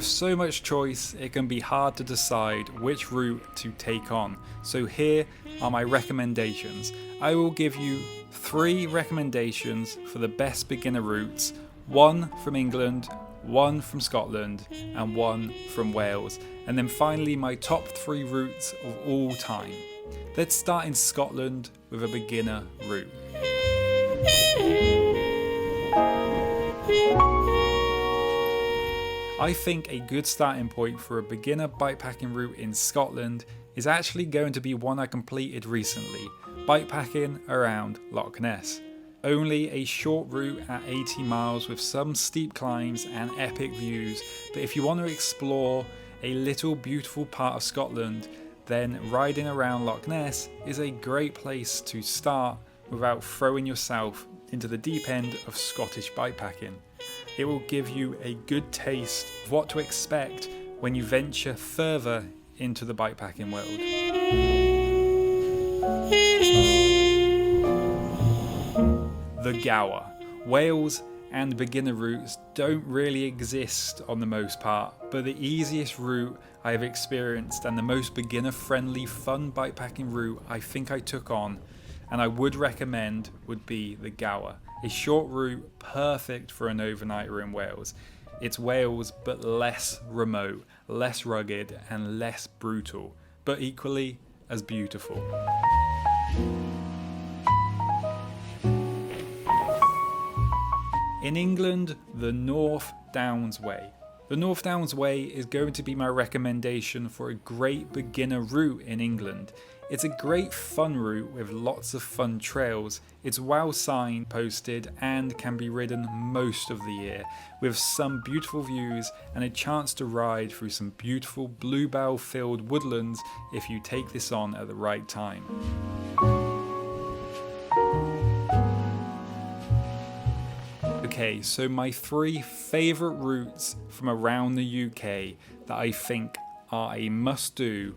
With so much choice, it can be hard to decide which route to take on. So here are my recommendations. I will give you 3 recommendations for the best beginner routes, 1 from England, 1 from Scotland, and 1 from Wales. And then finally my top 3 routes of all time. Let's start in Scotland with a beginner route. I think a good starting point for a beginner bikepacking route in Scotland is actually going to be one I completed recently, bikepacking around Loch Ness. Only a short route at 80 miles with some steep climbs and epic views, but if you want to explore a little beautiful part of Scotland, then riding around Loch Ness is a great place to start without throwing yourself into the deep end of Scottish bikepacking. It will give you a good taste of what to expect when you venture further into the bikepacking world. The Gower. Wales and beginner routes don't really exist on the most part, but the easiest route I have experienced and the most beginner friendly fun bikepacking route I think I took on and I would recommend would be the Gower. A short route perfect for an overnighter in Wales. It's Wales but less remote, less rugged and less brutal, but equally as beautiful. In England, the North Downs Way. The North Downs Way is going to be my recommendation for a great beginner route in England. It's a great fun route with lots of fun trails. It's well signposted and can be ridden most of the year, with some beautiful views and a chance to ride through some beautiful bluebell filled woodlands if you take this on at the right time. Okay, so my 3 favourite routes from around the UK that I think are a must-do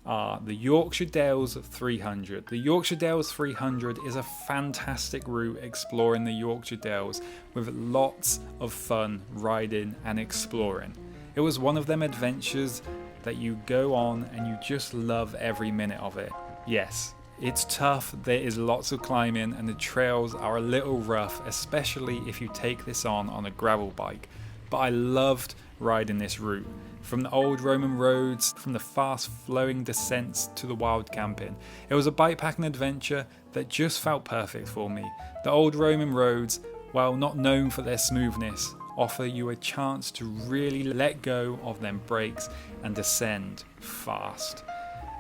are the Yorkshire Dales 300. The Yorkshire Dales 300 is a fantastic route exploring the Yorkshire Dales with lots of fun riding and exploring. It was one of them adventures that you go on and you just love every minute of it. Yes, it's tough, there is lots of climbing and the trails are a little rough, especially if you take this on a gravel bike. But I loved riding this route. From the old Roman roads, from the fast flowing descents to the wild camping. It was a bikepacking adventure that just felt perfect for me. The old Roman roads, while not known for their smoothness, offer you a chance to really let go of them brakes and descend fast.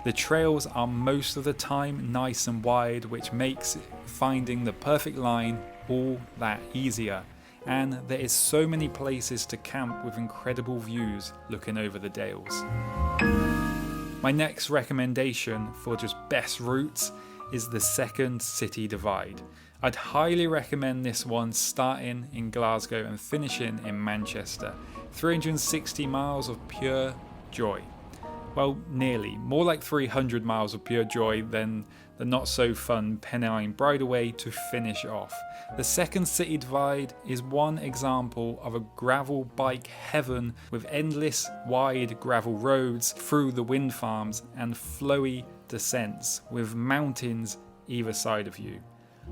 The trails are most of the time nice and wide, which makes finding the perfect line all that easier. And there is so many places to camp with incredible views looking over the Dales. My next recommendation for just best routes is the Second City Divide. I'd highly recommend this one starting in Glasgow and finishing in Manchester. 360 miles of pure joy. Well, nearly. More like 300 miles of pure joy than the not so fun Pennine Bridleway to finish off. The Second City Divide is one example of a gravel bike heaven with endless wide gravel roads through the wind farms and flowy descents with mountains either side of you.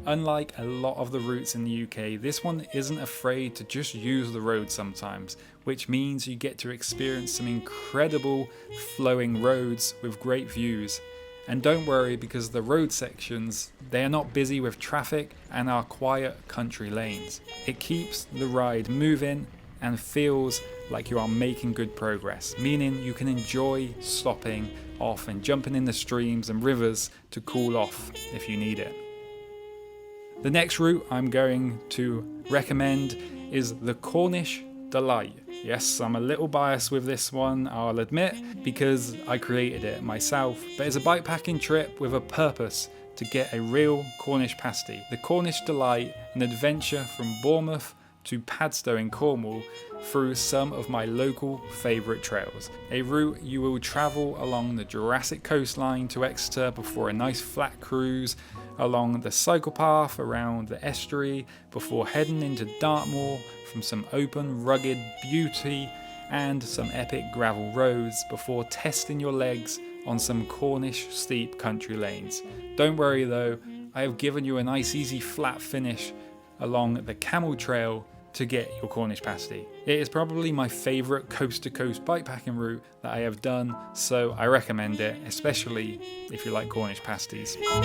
Unlike a lot of the routes in the UK, this one isn't afraid to just use the road sometimes, which means you get to experience some incredible flowing roads with great views. And don't worry, because the road sections, they are not busy with traffic and are quiet country lanes. It keeps the ride moving and feels like you are making good progress, meaning you can enjoy stopping off and jumping in the streams and rivers to cool off if you need it. The next route I'm going to recommend is the Cornish Delight. Yes, I'm a little biased with this one, I'll admit, because I created it myself, but it's a bikepacking trip with a purpose to get a real Cornish pasty. The Cornish Delight, an adventure from Bournemouth to Padstow in Cornwall through some of my local favourite trails. A route you will travel along the Jurassic coastline to Exeter before a nice flat cruise along the cycle path around the estuary before heading into Dartmoor from some open rugged beauty and some epic gravel roads before testing your legs on some Cornish steep country lanes. Don't worry though, I have given you a nice easy flat finish along the Camel Trail to get your Cornish pasty. It is probably my favourite coast to coast bikepacking route that I have done, so I recommend it, especially if you like Cornish pasties.